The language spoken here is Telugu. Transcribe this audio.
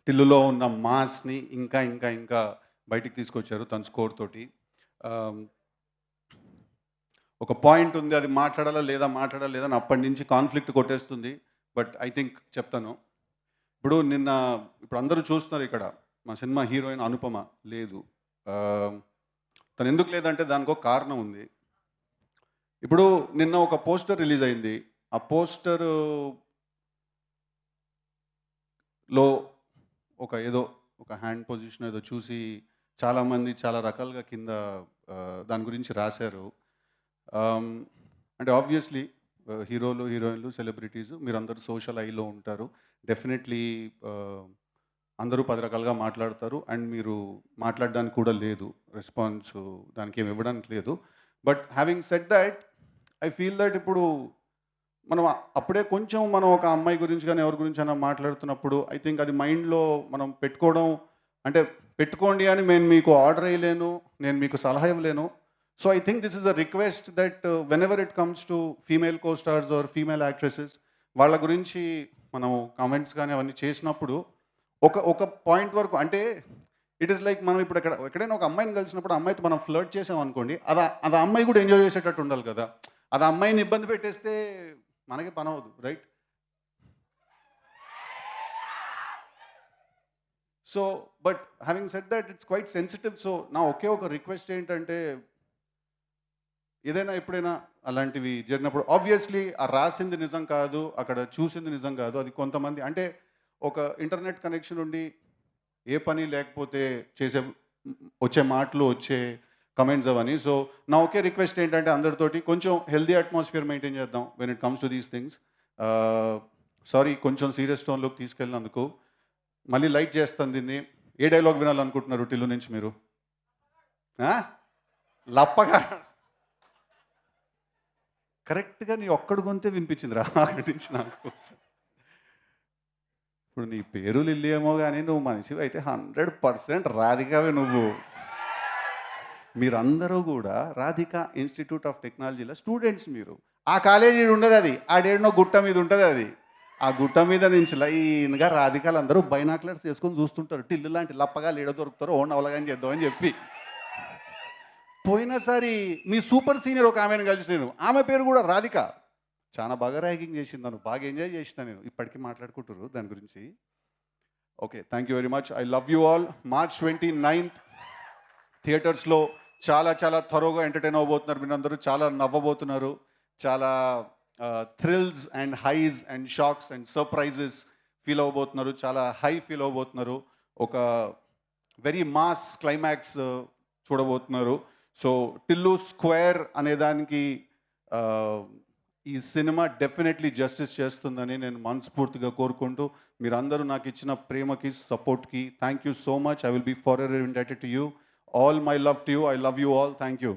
టిల్లులో ఉన్న మాస్ని ఇంకా ఇంకా ఇంకా బయటికి తీసుకొచ్చారు తన స్కోర్ తోటి. ఒక పాయింట్ ఉంది, అది మాట్లాడాలా లేదా అని అప్పటి నుంచి కాన్ఫ్లిక్ట్ కొట్టేస్తుంది. బట్ ఐ థింక్ చెప్తాను. ఇప్పుడు అందరూ చూస్తున్నారు ఇక్కడ మా సినిమా హీరోయిన్ అనుపమ లేదు. తను ఎందుకు లేదంటే దానికి ఒక కారణం ఉంది. ఇప్పుడు నిన్న ఒక పోస్టర్ రిలీజ్ అయింది. ఆ పోస్టర్లో ఒక హ్యాండ్ పొజిషన్ ఏదో చూసి చాలామంది చాలా రకాలుగా కింద దాని గురించి రాశారు. అంటే ఆబ్వియస్లీ హీరోలు, హీరోయిన్లు, సెలబ్రిటీస్ మీరందరూ సోషల్ ఐలో ఉంటారు. డెఫినెట్లీ అందరూ 10 రకాలుగా మాట్లాడతారు. అండ్ మీరు మాట్లాడడానికి కూడా లేదు, రెస్పాన్స్ దానికి ఏమి ఇవ్వడానికి లేదు. But having said that, I feel that ఇప్పుడు మనం అప్పుడే కొంచెం మనం ఒక అమ్మాయి గురించి కానీ ఎవరి గురించి అయినా మాట్లాడుతున్నప్పుడు ఐ థింక్ అది మైండ్లో మనం పెట్టుకోవడం, అంటే పెట్టుకోండి అని నేను మీకు ఆర్డర్ వేయలేను, నేను మీకు సలహా ఇవ్వలేను. So I think this is a request that whenever it comes to female co stars or female actresses, వాళ్ళ గురించి మనం కామెంట్స్ కానీ అవన్నీ చేసినప్పుడు ఒక పాయింట్ వరకు, అంటే ఇట్ ఈస్ లైక్ మనం ఇప్పుడు ఎక్కడైనా ఒక అమ్మాయిని కలిసినప్పుడు అమ్మాయితో మనం ఫ్లర్ట్ చేసాం అనుకోండి, అది అమ్మాయి కూడా ఎంజాయ్ చేసేటట్టు ఉండాలి కదా. అది అమ్మాయిని ఇబ్బంది పెట్టేస్తే మనకి పని అవ్వదు, right? So but having said that, it's quite sensitive. So నా ఒకే ఒక రిక్వెస్ట్ ఏంటంటే, ఏదైనా ఎప్పుడైనా అలాంటివి జరిగినప్పుడు ఆబ్వియస్లీ ఆ రాసింది నిజం కాదు, అక్కడ చూసింది నిజం కాదు. అది కొంతమంది, అంటే ఒక ఇంటర్నెట్ కనెక్షన్ ఉండి ఏ పని లేకపోతే వచ్చే మాటలు, వచ్చే కమెంట్స్ అవన్నీ. సో నా ఒకే రిక్వెస్ట్ ఏంటంటే, అందరితోటి కొంచెం హెల్దీ అట్మాస్ఫియర్ మెయింటైన్ చేద్దాం when it comes to these things. Sorry, కొంచెం సీరియస్ టోన్లోకి తీసుకెళ్ళినందుకు. మళ్ళీ లైట్ చేస్తాను దీన్ని. ఏ డైలాగ్ వినాలనుకుంటున్నారు టిల్లు నుంచి మీరు? లప్పగా కరెక్ట్గా నీ ఒక్కడు గొంతే వినిపించింది రా అక్కడి నుంచి నాకు. ఇప్పుడు నీ పేరు లిల్లీ ఏమో కానీ నువ్వు మనిషివి అయితే 100% రాధికావే నువ్వు. మీరందరూ కూడా రాధికా ఇన్స్టిట్యూట్ ఆఫ్ టెక్నాలజీలో స్టూడెంట్స్. మీరు ఆ కాలేజీ ఉండదు, అది ఆడేడనో గుట్ట మీద ఉంటుంది. అది ఆ గుట్ట మీద నుంచి లైన్గా రాధికాలు అందరూ బైనాక్లర్స్ వేసుకొని చూస్తుంటారు. టిల్లు లాంటి లప్పగా లీడ దొరుకుతారు, ఓన్ అవలగాని చేద్దామని చెప్పి. పోయినసారి మీ సూపర్ సీనియర్ ఒక ఆమెను కలిసి నేను, ఆమె పేరు కూడా రాధిక, చాలా బాగా ర్యాగింగ్ చేసింది, నన్ను బాగా ఎంజాయ్ చేసిన నేను. ఇప్పటికీ మాట్లాడుకుంటారు దాని గురించి. Okay, thank you very much. I love you all. March 29th థియేటర్స్లో చాలా చాలా త్వరగా ఎంటర్టైన్ అవ్వబోతున్నారు. మీరందరూ చాలా నవ్వబోతున్నారు. చాలా thrills and highs and shocks and surprises feel అవ్వబోతున్నారు. చాలా హై ఫీల్ అవ్వబోతున్నారు. ఒక వెరీ మాస్ క్లైమాక్స్ చూడబోతున్నారు. సో టిల్లు స్క్వేర్ అనేదానికి ఈ సినిమా డెఫినెట్లీ జస్టిస్ చేస్తుందని నేను మనస్ఫూర్తిగా కోరుకుంటూ, మీరందరూ నాకు ఇచ్చిన ప్రేమకి, సపోర్ట్కి thank you so much. I will be forever indebted to you. All my love to you. I love you all. Thank you.